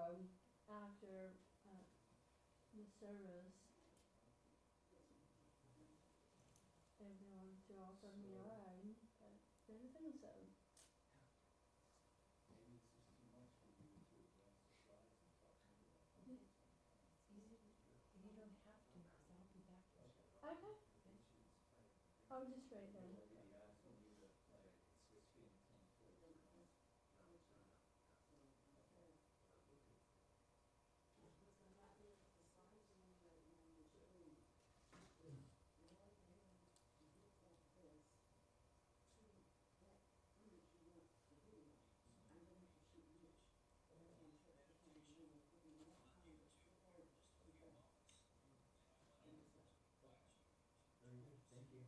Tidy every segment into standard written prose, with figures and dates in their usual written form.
after the service, everyone to offer me a ride, but didn't think so. Maybe it's just too much for you to advance the slides and talk to me about that. You don't have to, because I'll be back. Okay, I'll just write down. We're going to be asking you to play 16 and 10 chords tonight. Very good. Thank you.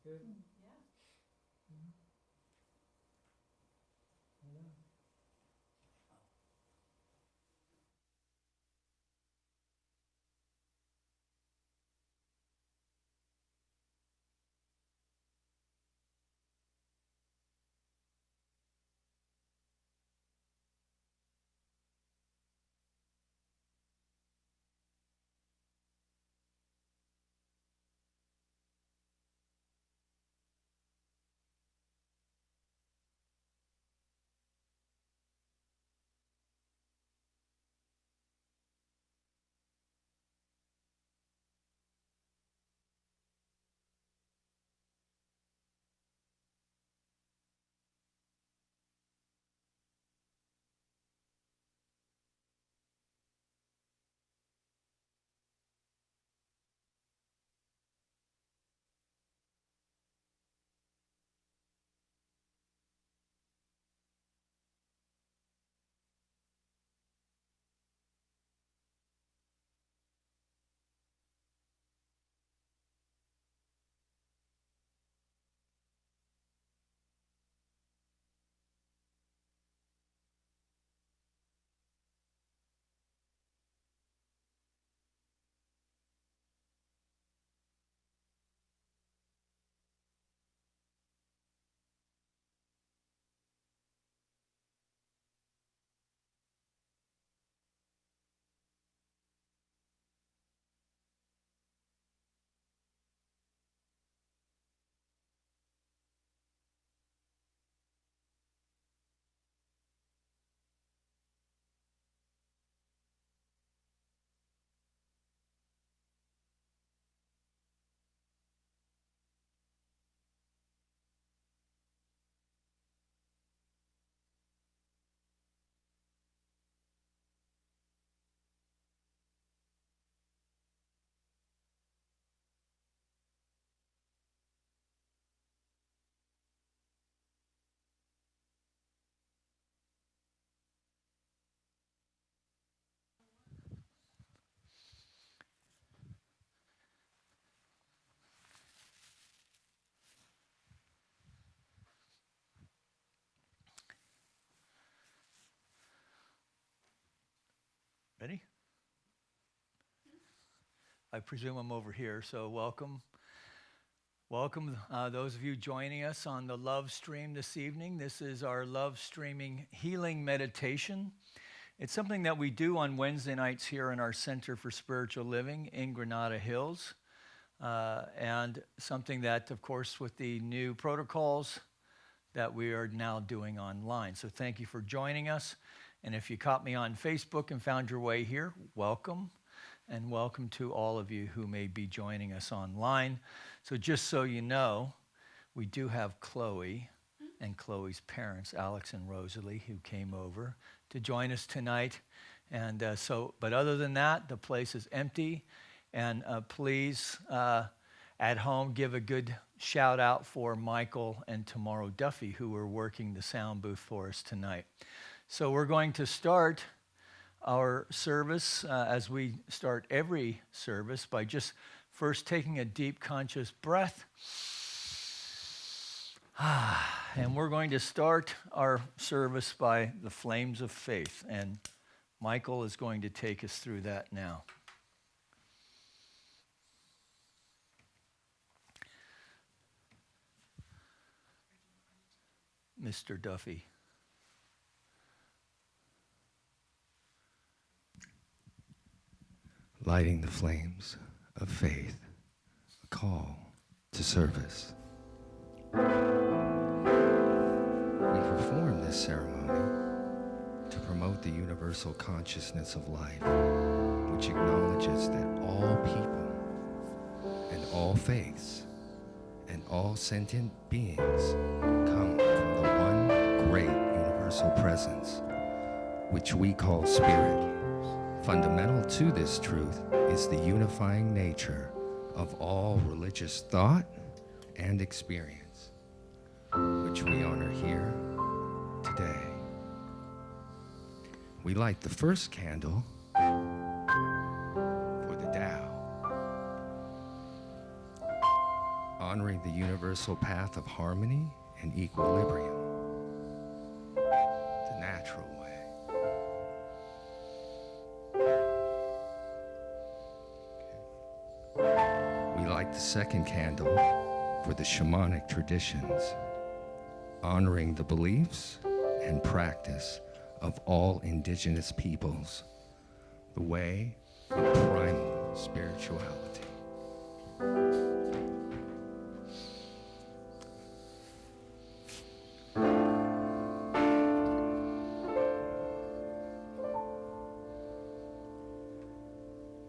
Good. Yeah. Ready? I presume I'm over here, so welcome. Welcome, those of you joining us on the Love Stream this evening. This is our Love Streaming Healing Meditation. It's something that we do on Wednesday nights here in our Center for Spiritual Living in Granada Hills. And something that, of course, with the new protocols that we are now doing online. So thank you for joining us. And if you caught me on Facebook and found your way here, welcome. And welcome to all of you who may be joining us online. So just so you know, we do have Chloe and Chloe's parents, Alex and Rosalie, who came over to join us tonight. And but other than that, the place is empty. And please, at home, give a good shout out for Michael and Tomorrow Duffy, who are working the sound booth for us tonight. So we're going to start our service as we start every service by just first taking a deep conscious breath. And we're going to start our service by the flames of faith. And Michael is going to take us through that now. Mr. Duffy. Lighting the flames of faith, a call to service. We perform this ceremony to promote the universal consciousness of life, which acknowledges that all people and all faiths and all sentient beings come from the one great universal presence, which we call spirit. Fundamental to this truth is the unifying nature of all religious thought and experience, which we honor here today. We light the first candle for the Tao, honoring the universal path of harmony and equilibrium, the natural way. We light the second candle for the shamanic traditions, honoring the beliefs and practice of all indigenous peoples, the way of primal spirituality.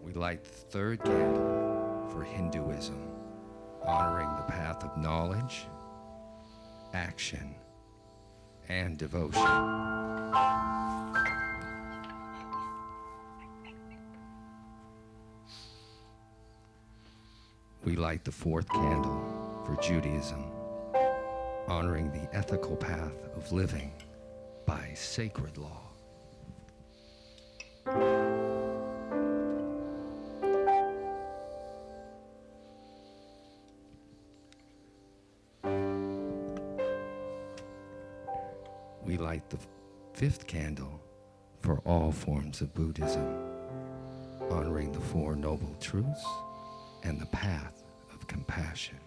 We light the third candle for Hinduism, honoring the path of knowledge, action, and devotion. We light the fourth candle for Judaism, honoring the ethical path of living by sacred law. We light the fifth candle for all forms of Buddhism, honoring the Four Noble Truths and the path of compassion.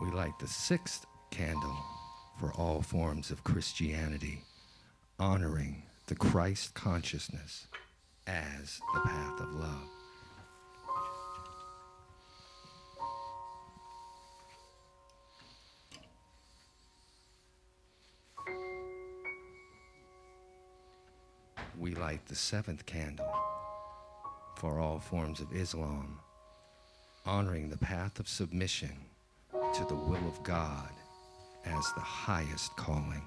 We light the sixth candle for all forms of Christianity, honoring the Christ consciousness as the path of love. We light the seventh candle for all forms of Islam, honoring the path of submission to the will of God as the highest calling.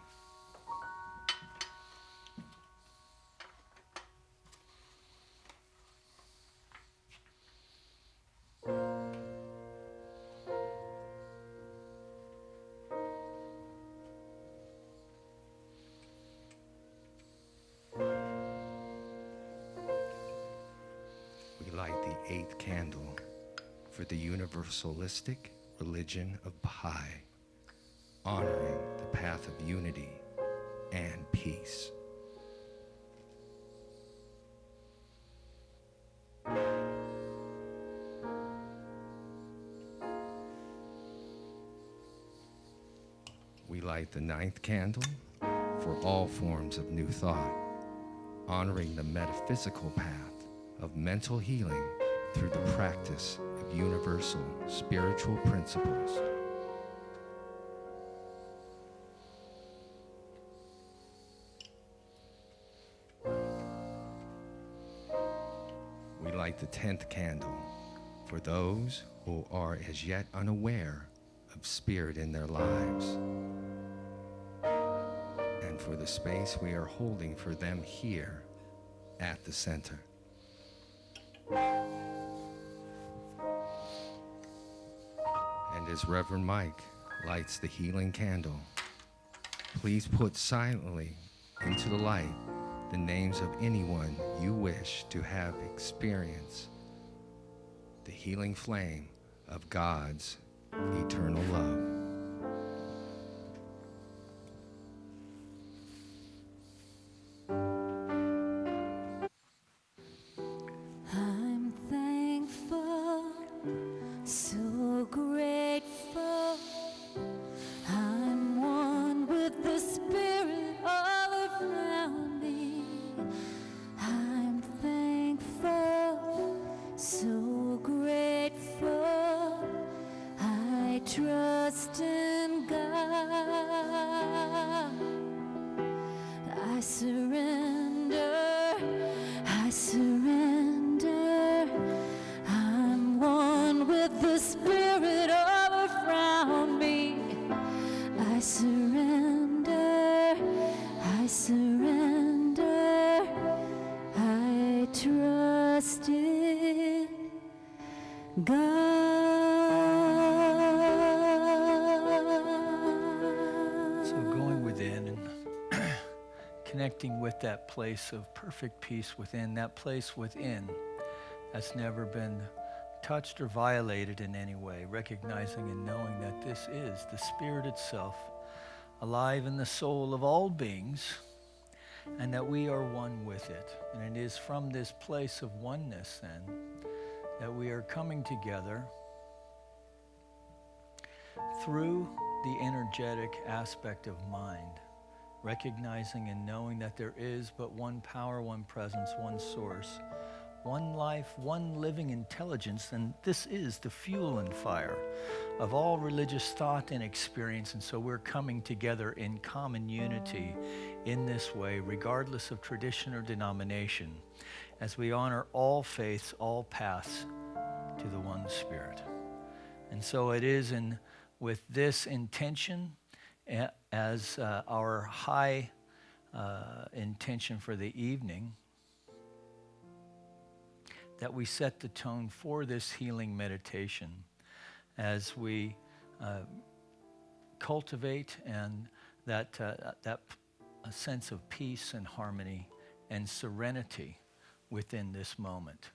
We light the eighth candle for the universalistic religion of Baha'i, honoring the path of unity and peace. We light the ninth candle for all forms of new thought, honoring the metaphysical path of mental healing through the practice of universal spiritual principles. We light the 10th candle for those who are as yet unaware of spirit in their lives, and for the space we are holding for them here at the center. And as Reverend Mike lights the healing candle, please put silently into the light the names of anyone you wish to have experience the healing flame of God's eternal love. I'm thankful, so grateful. I'm one with the Spirit all around me. I'm thankful, so grateful. I trust in God. I surrender, I surrender. I'm one with the Spirit all around me. I surrender, I surrender. I trust in God. So going within and connecting with that place of perfect peace within, that place within that's never been touched or violated in any way, recognizing and knowing that this is the Spirit itself, alive in the soul of all beings, and that we are one with it. And it is from this place of oneness then that we are coming together through the energetic aspect of mind, recognizing and knowing that there is but one power, one presence, one source, one life, one living intelligence, and this is the fuel and fire of all religious thought and experience. And so we're coming together in common unity in this way, regardless of tradition or denomination, as we honor all faiths, all paths to the one Spirit. And so it is with this intention as our high intention for the evening that we set the tone for this healing meditation as we cultivate and that a sense of peace and harmony and serenity within this moment.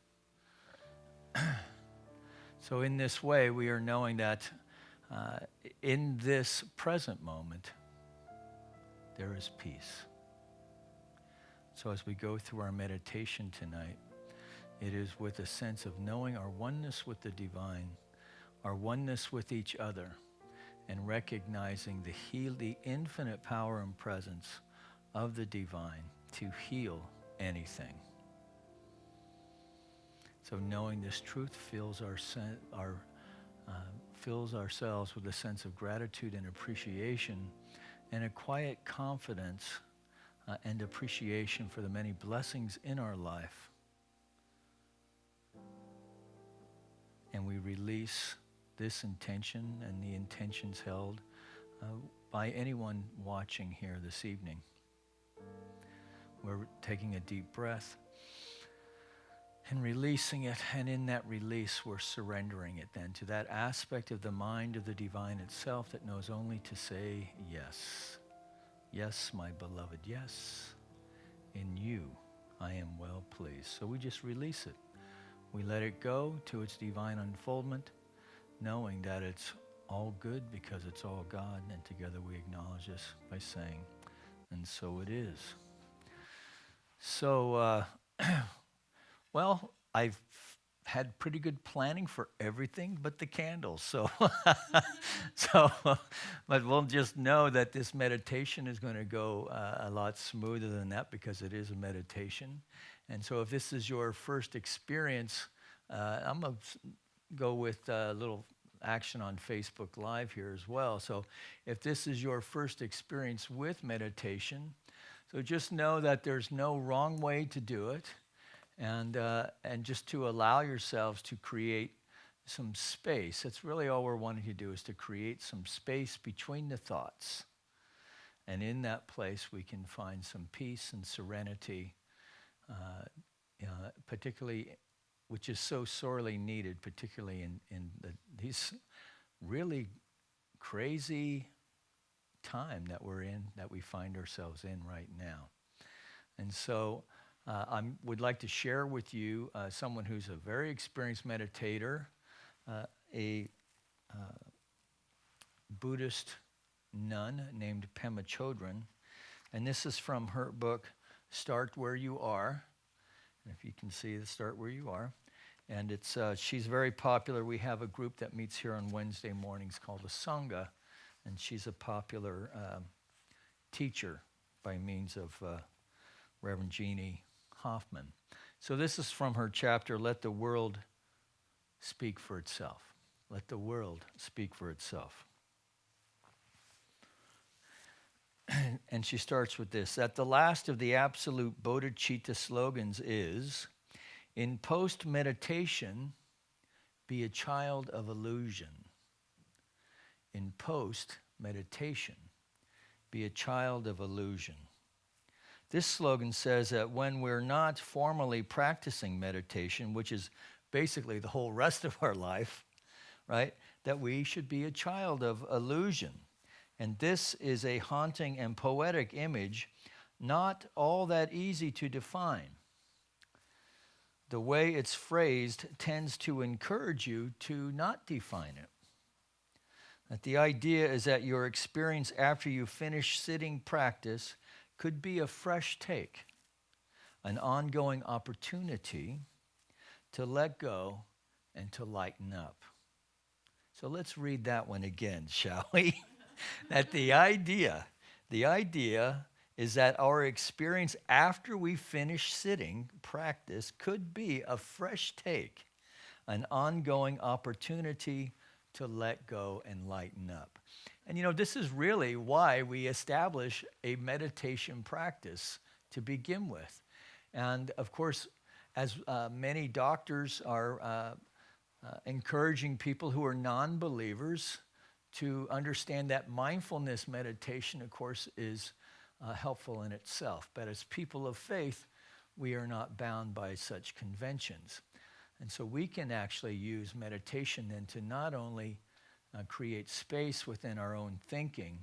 So in this way, we are knowing that in this present moment, there is peace. So as we go through our meditation tonight, it is with a sense of knowing our oneness with the divine, our oneness with each other, and recognizing the infinite power and presence of the divine to heal anything. So knowing this truth fills fills ourselves with a sense of gratitude and appreciation and a quiet confidence and appreciation for the many blessings in our life. And we release this intention and the intentions held by anyone watching here this evening. We're taking a deep breath and releasing it, and in that release, we're surrendering it then to that aspect of the mind of the divine itself that knows only to say yes. Yes, my beloved, yes. In you, I am well pleased. So we just release it. We let it go to its divine unfoldment, knowing that it's all good because it's all God, and together we acknowledge this by saying, and so it is. So, well, I've had pretty good planning for everything but the candles. So, but we'll just know that this meditation is going to go a lot smoother than that because it is a meditation. And so if this is your first experience, I'm going to go with a little action on Facebook Live here as well. So if this is your first experience with meditation, so just know that there's no wrong way to do it. And just to allow yourselves to create some space. That's really all we're wanting to do, is to create some space between the thoughts. And in that place, we can find some peace and serenity particularly, which is so sorely needed, particularly in these really crazy time that we're in, that we find ourselves in right now. And so I would like to share with you someone who's a very experienced meditator, a Buddhist nun named Pema Chodron. And this is from her book, Start Where You Are. And if you can see the Start Where You Are. And it's she's very popular. We have a group that meets here on Wednesday mornings called the Sangha. And she's a popular teacher by means of Reverend Jeannie Hoffman. So this is from her chapter, Let the World Speak for Itself. Let the world speak for itself. And she starts with this. At the last of the absolute bodhicitta slogans is, in post-meditation, be a child of illusion. In post-meditation, be a child of illusion. This slogan says that when we're not formally practicing meditation, which is basically the whole rest of our life, right, that we should be a child of illusion. And this is a haunting and poetic image, not all that easy to define. The way it's phrased tends to encourage you to not define it. That the idea is that your experience after you finish sitting practice could be a fresh take, an ongoing opportunity to let go and to lighten up. So let's read that one again, shall we? That the idea is that our experience after we finish sitting practice could be a fresh take, an ongoing opportunity to let go and lighten up. And you know, this is really why we establish a meditation practice to begin with. And of course, as many doctors are encouraging people who are non-believers to understand that mindfulness meditation, of course, is helpful in itself. But as people of faith, we are not bound by such conventions. And so we can actually use meditation then to not only create space within our own thinking,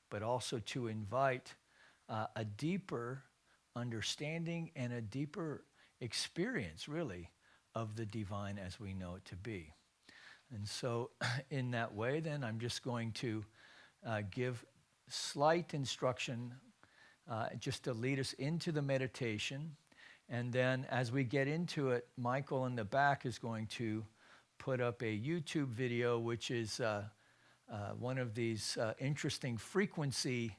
but also to invite a deeper understanding and a deeper experience, really, of the divine as we know it to be. And so in that way, then, I'm just going to give slight instruction just to lead us into the meditation. And then as we get into it, Michael in the back is going to put up a YouTube video, which is one of these interesting frequency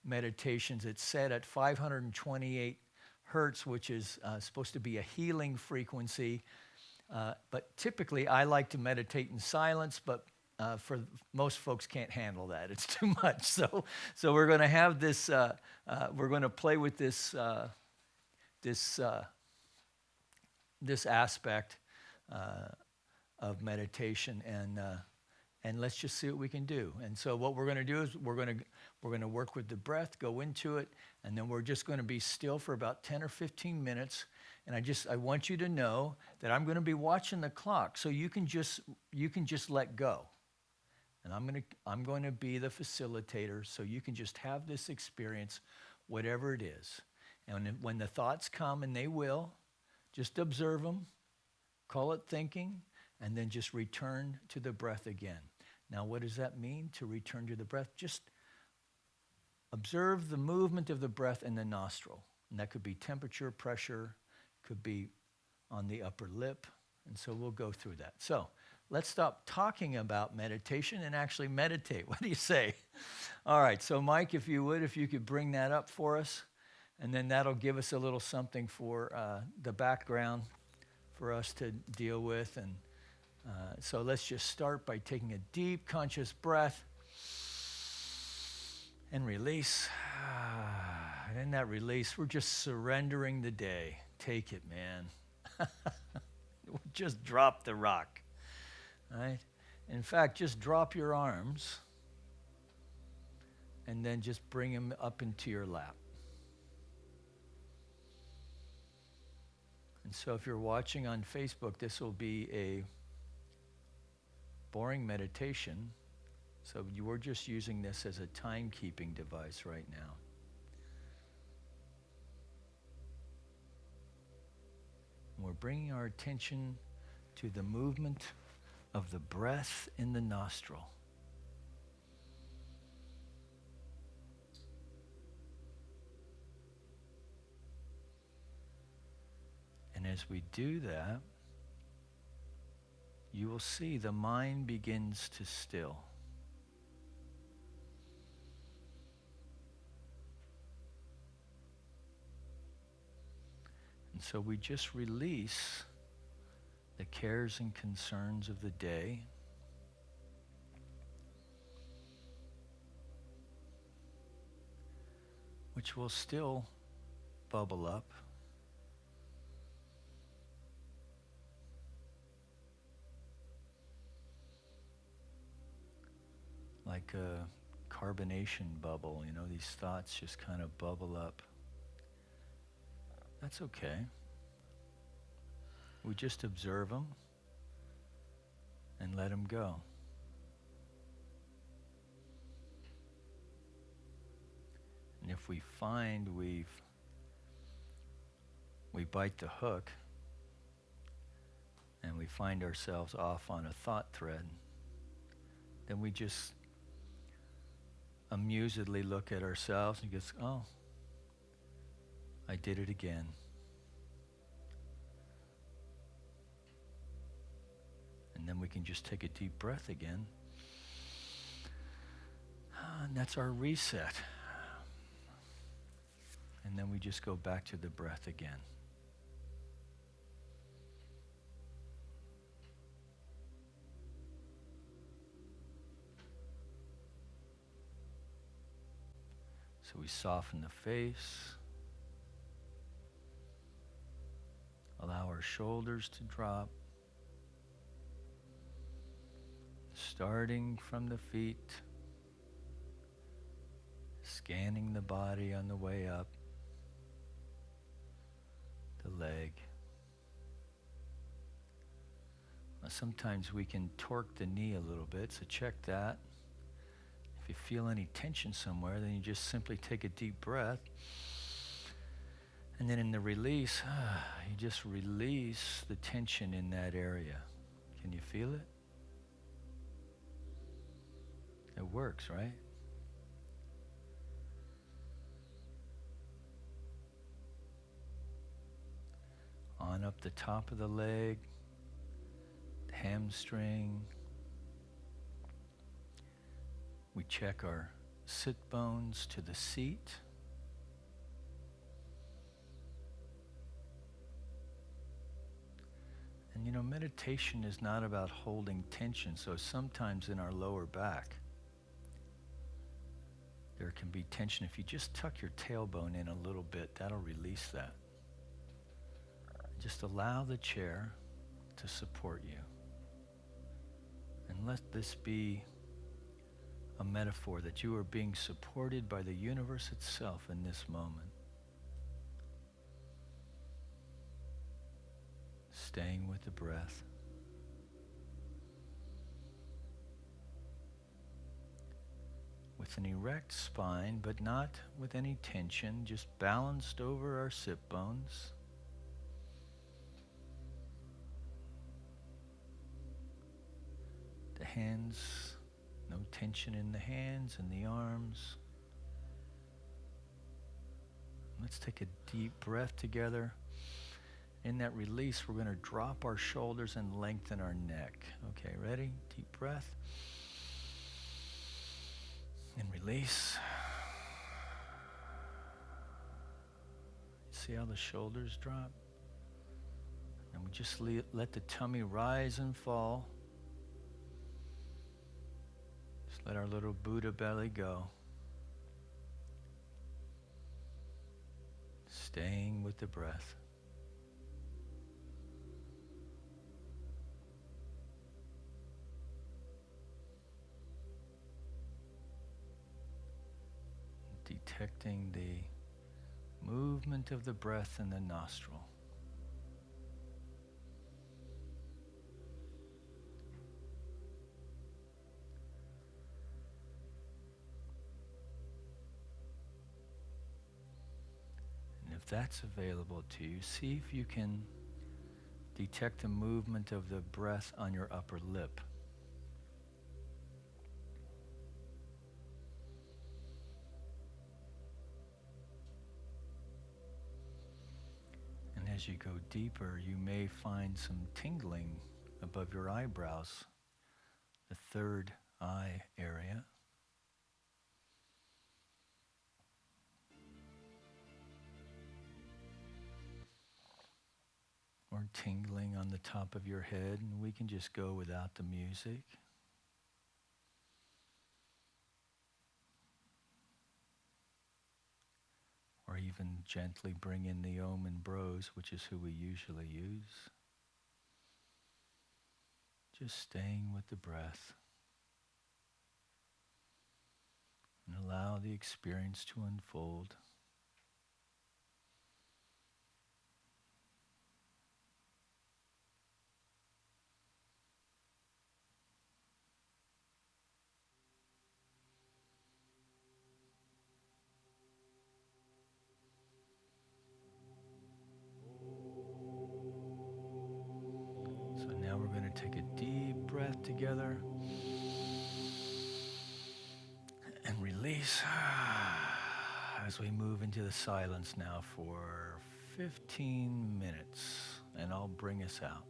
meditations. It's set at 528 hertz, which is supposed to be a healing frequency. But typically, I like to meditate in silence, but for most folks can't handle that. It's too much. So we're going to have this. We're going to play with this aspect of meditation, and let's just see what we can do. And so what we're going to do is we're going to work with the breath, go into it, and then we're just going to be still for about 10 or 15 minutes. And I want you to know that I'm going to be watching the clock, so you can just let go. And I'm going to be the facilitator, so you can just have this experience, whatever it is. And when the thoughts come, and they will, just observe them, call it thinking, and then just return to the breath again. Now, what does that mean, to return to the breath? Just observe the movement of the breath in the nostril. And that could be temperature, pressure, could be on the upper lip. And so we'll go through that. So let's stop talking about meditation and actually meditate. What do you say? All right, so Mike, if you could bring that up for us. And then that'll give us a little something for the background for us to deal with. And so let's just start by taking a deep conscious breath and release. And in that release, we're just surrendering the day. Take it, man. Just drop the rock. Right? In fact, just drop your arms and then just bring them up into your lap. And so if you're watching on Facebook, this will be a boring meditation. So we're just using this as a timekeeping device right now. And we're bringing our attention to the movement of the breath in the nostril. And as we do that, you will see the mind begins to still. And so we just release the cares and concerns of the day. Which will still bubble up. Like a carbonation bubble, you know, these thoughts just kind of bubble up. That's okay. We just observe them and let them go. And if we find we bite the hook and we find ourselves off on a thought thread, then we just amusedly look at ourselves and go, oh, I did it again. And then we can just take a deep breath again. And that's our reset. And then we just go back to the breath again. So we soften the face. Allow our shoulders to drop. Starting from the feet. Scanning the body on the way up. The leg. Now, sometimes we can torque the knee a little bit, so check that. If you feel any tension somewhere, then you just simply take a deep breath. And then in the release, you just release the tension in that area. Can you feel it? It works, right? On up the top of the leg, the hamstring. We check our sit bones to the seat. And you know, meditation is not about holding tension, so sometimes in our lower back, there can be tension. If you just tuck your tailbone in a little bit, that'll release that. Just allow the chair to support you. And let this be a metaphor that you are being supported by the universe itself in this moment. Staying with the breath. With an erect spine, but not with any tension, just balanced over our sit bones. The hands, no tension in the hands and the arms. Let's take a deep breath together. In that release, we're going to drop our shoulders and lengthen our neck. Okay, ready? Deep breath. And release. See how the shoulders drop? And we just let the tummy rise and fall. Just let our little Buddha belly go. Staying with the breath. Detecting the movement of the breath in the nostril. that's available to you, see if you can detect the movement of the breath on your upper lip. And as you go deeper, you may find some tingling above your eyebrows, the third eye area. Or tingling on the top of your head, and we can just go without the music. Or even gently bring in the Om and Bros, which is who we usually use. Just staying with the breath. And allow the experience to unfold. So now we're going to take a deep breath together and release as we move into the silence now for 15 minutes, and I'll bring us out.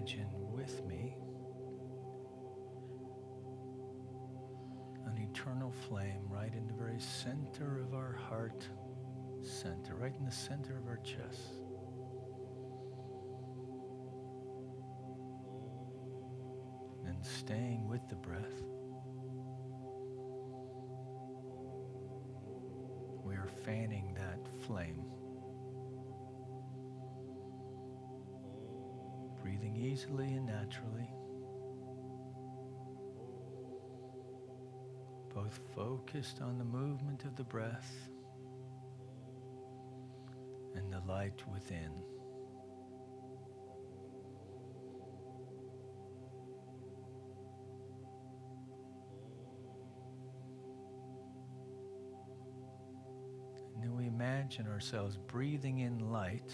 imagine with me an eternal flame right in the very center of our heart center, right in the center of our chest. And staying with the breath, we are fanning that flame. Breathing easily and naturally, both focused on the movement of the breath and the light within. And then we imagine ourselves breathing in light,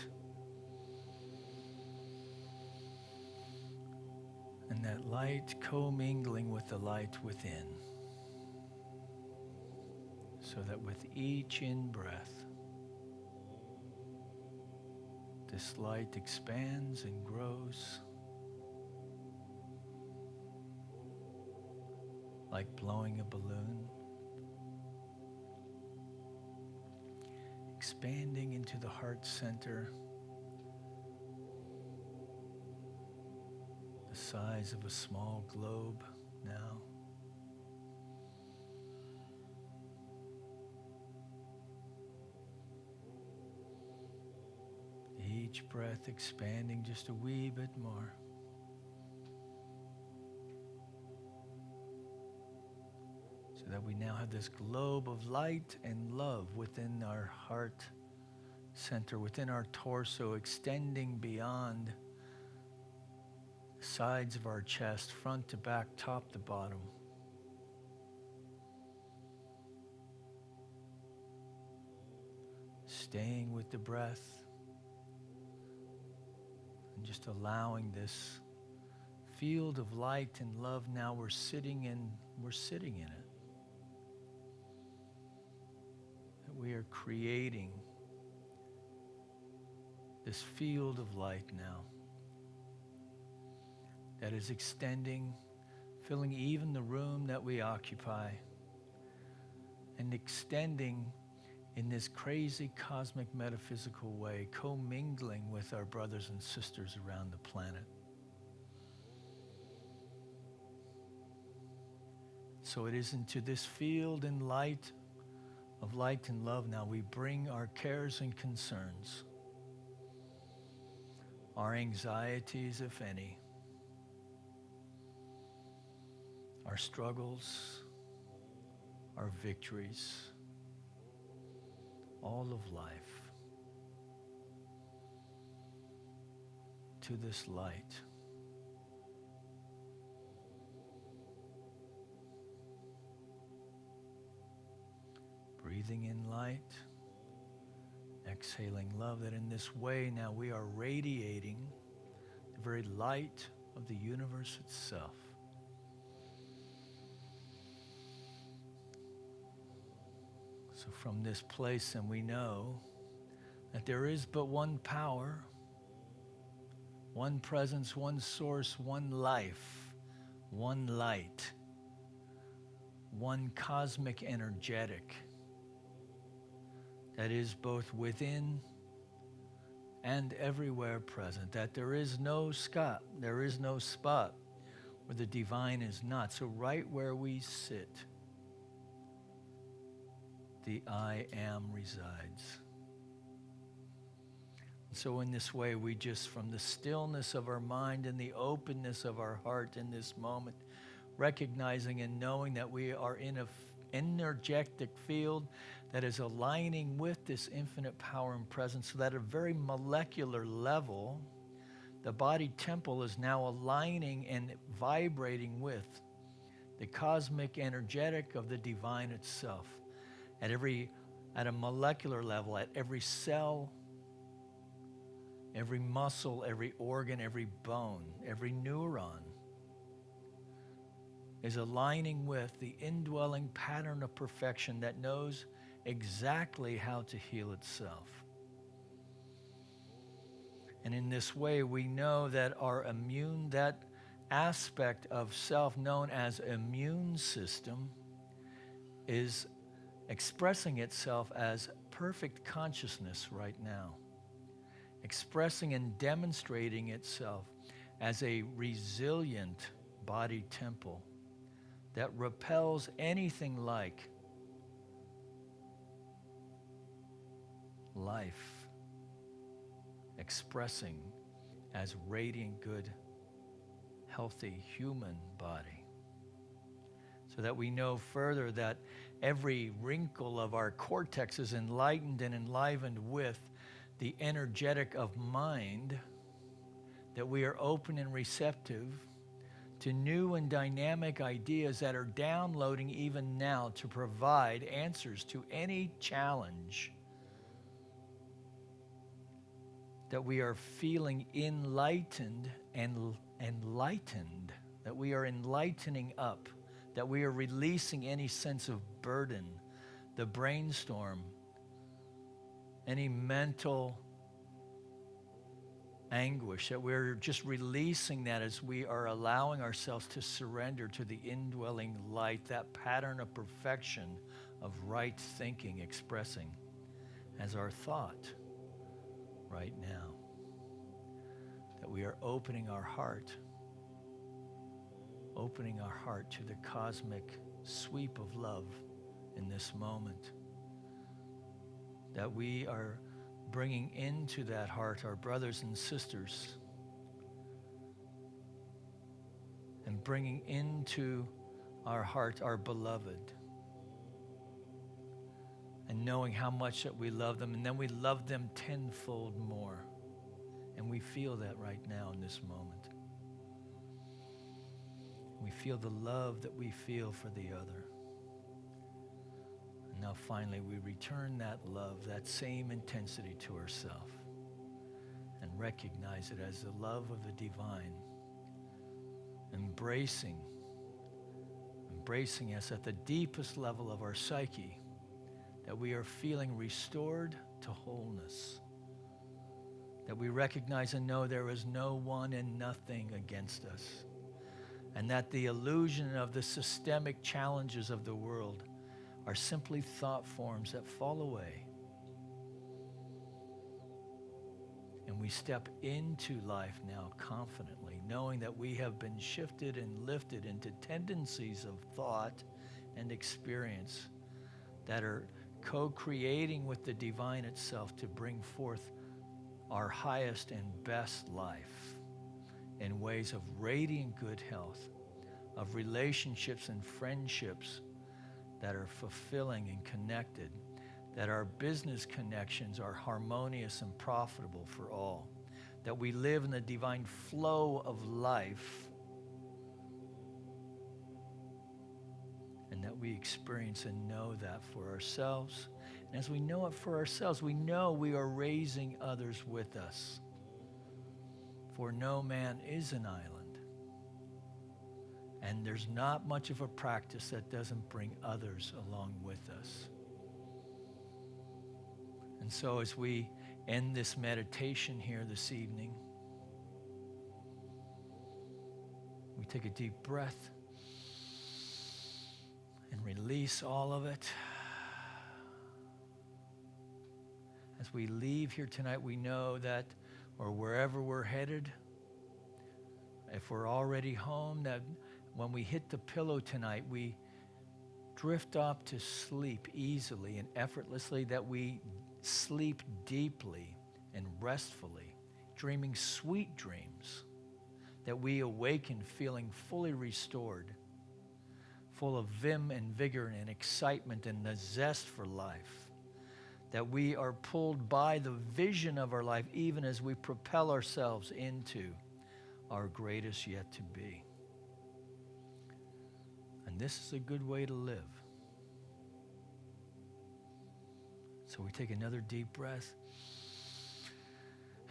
and that light commingling with the light within, so that with each in-breath, this light expands and grows like blowing a balloon, expanding into the heart center, the size of a small globe now. Each breath expanding just a wee bit more. So that we now have this globe of light and love within our heart center, within our torso, extending beyond the sides of our chest, front to back, top to bottom. Staying with the breath. And just allowing this field of light and love now we're sitting in it. That we are creating this field of light now that is extending, filling even the room that we occupy, and extending in this crazy cosmic metaphysical way, commingling with our brothers and sisters around the planet. So it is into this field and light of light and love now we bring our cares and concerns, our anxieties, if any, our struggles, our victories, all of life, to this light. Breathing in light, exhaling love, that in this way now we are radiating the very light of the universe itself. So from this place, and we know that there is but one power, one presence, one source, one life, one light, one cosmic energetic that is both within and everywhere present, that there is no spot where the divine is not. So right where we sit, the I am resides. So in this way, we just, from the stillness of our mind and the openness of our heart in this moment, recognizing and knowing that we are in an energetic field that is aligning with this infinite power and presence, so that at a very molecular level, the body temple is now aligning and vibrating with the cosmic energetic of the divine itself. At a molecular level, at every cell, every muscle, every organ, every bone, every neuron is aligning with the indwelling pattern of perfection that knows exactly how to heal itself. And in this way, we know that that aspect of self known as immune system is expressing itself as perfect consciousness right now, expressing and demonstrating itself as a resilient body temple that repels anything like life, expressing as radiant, good, healthy human body. So that we know further that every wrinkle of our cortex is enlightened and enlivened with the energetic of mind, that we are open and receptive to new and dynamic ideas that are downloading even now to provide answers to any challenge, that we are feeling enlightened and enlightened, that we are enlightening up, that we are releasing any sense of burden, the brainstorm, any mental anguish, that we're just releasing that as we are allowing ourselves to surrender to the indwelling light, that pattern of perfection of right thinking expressing as our thought right now. That we are opening our heart to the cosmic sweep of love in this moment. That we are bringing into that heart our brothers and sisters, and bringing into our heart our beloved, and knowing how much that we love them, and then we love them tenfold more. And we feel that right now in this moment. We feel the love that we feel for the other. And now finally we return that love, that same intensity to ourselves, and recognize it as the love of the divine, embracing us at the deepest level of our psyche, that we are feeling restored to wholeness, that we recognize and know there is no one and nothing against us, and that the illusion of the systemic challenges of the world are simply thought forms that fall away. And we step into life now confidently, knowing that we have been shifted and lifted into tendencies of thought and experience that are co-creating with the divine itself to bring forth our highest and best life in ways of radiant good health, of relationships and friendships that are fulfilling and connected, that our business connections are harmonious and profitable for all, that we live in the divine flow of life, and that we experience and know that for ourselves. And as we know it for ourselves, we know we are raising others with us. For no man is an island. And there's not much of a practice that doesn't bring others along with us. And so as we end this meditation here this evening, we take a deep breath and release all of it. As we leave here tonight, we know that, or wherever we're headed, if we're already home, that when we hit the pillow tonight, we drift off to sleep easily and effortlessly, that we sleep deeply and restfully, dreaming sweet dreams, that we awaken feeling fully restored, full of vim and vigor and excitement and the zest for life, that we are pulled by the vision of our life even as we propel ourselves into our greatest yet to be. And this is a good way to live. So we take another deep breath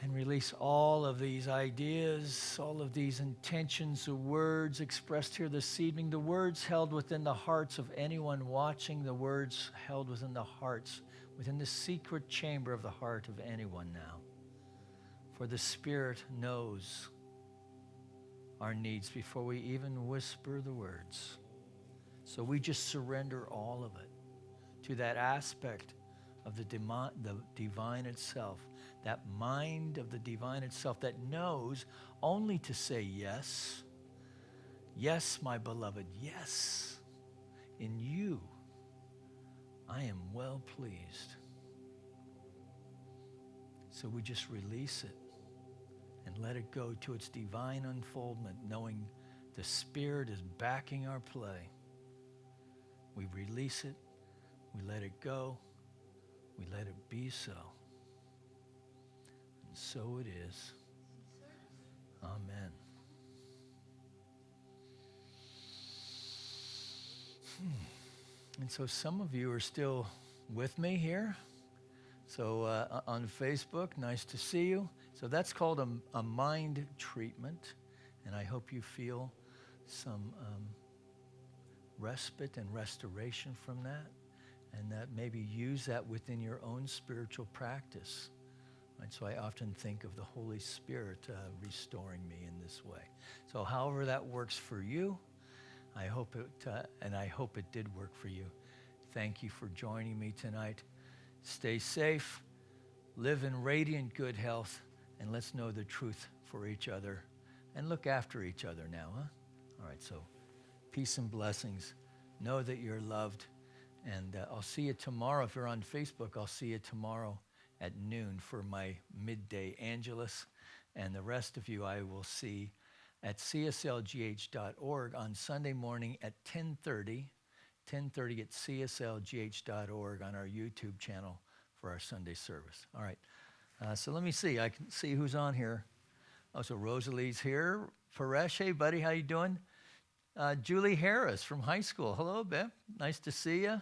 and release all of these ideas, all of these intentions, the words expressed here this evening, the words held within the hearts of anyone watching, the words held within the hearts, within the secret chamber of the heart of anyone now. For the Spirit knows our needs before we even whisper the words. So we just surrender all of it to that aspect of the divine itself, that mind of the divine itself that knows only to say yes. Yes, my beloved, yes. In you, I am well pleased. So we just release it and let it go to its divine unfoldment, knowing the Spirit is backing our play. We release it, we let it go, we let it be so. And so it is. Amen. And so some of you are still with me here. So on Facebook, nice to see you. So that's called a mind treatment. And I hope you feel some respite and restoration from that. And that maybe use that within your own spiritual practice. Right? So I often think of the Holy Spirit restoring me in this way. So however that works for you, I hope it did work for you. Thank you for joining me tonight. Stay safe, live in radiant good health, and let's know the truth for each other and look after each other now, huh? All right, so peace and blessings. Know that you're loved, and I'll see you tomorrow. If you're on Facebook, I'll see you tomorrow at noon for my midday Angelus, and the rest of you I will see at cslgh.org on Sunday morning at 10:30 at cslgh.org on our YouTube channel for our Sunday service. All right, so let me see. I can see who's on here. Oh, so Rosalie's here. Paresh, hey, buddy, how you doing? Julie Harris from high school. Hello, Beth. Nice to see you.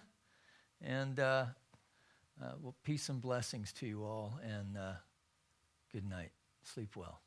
And well, peace and blessings to you all, and good night. Sleep well.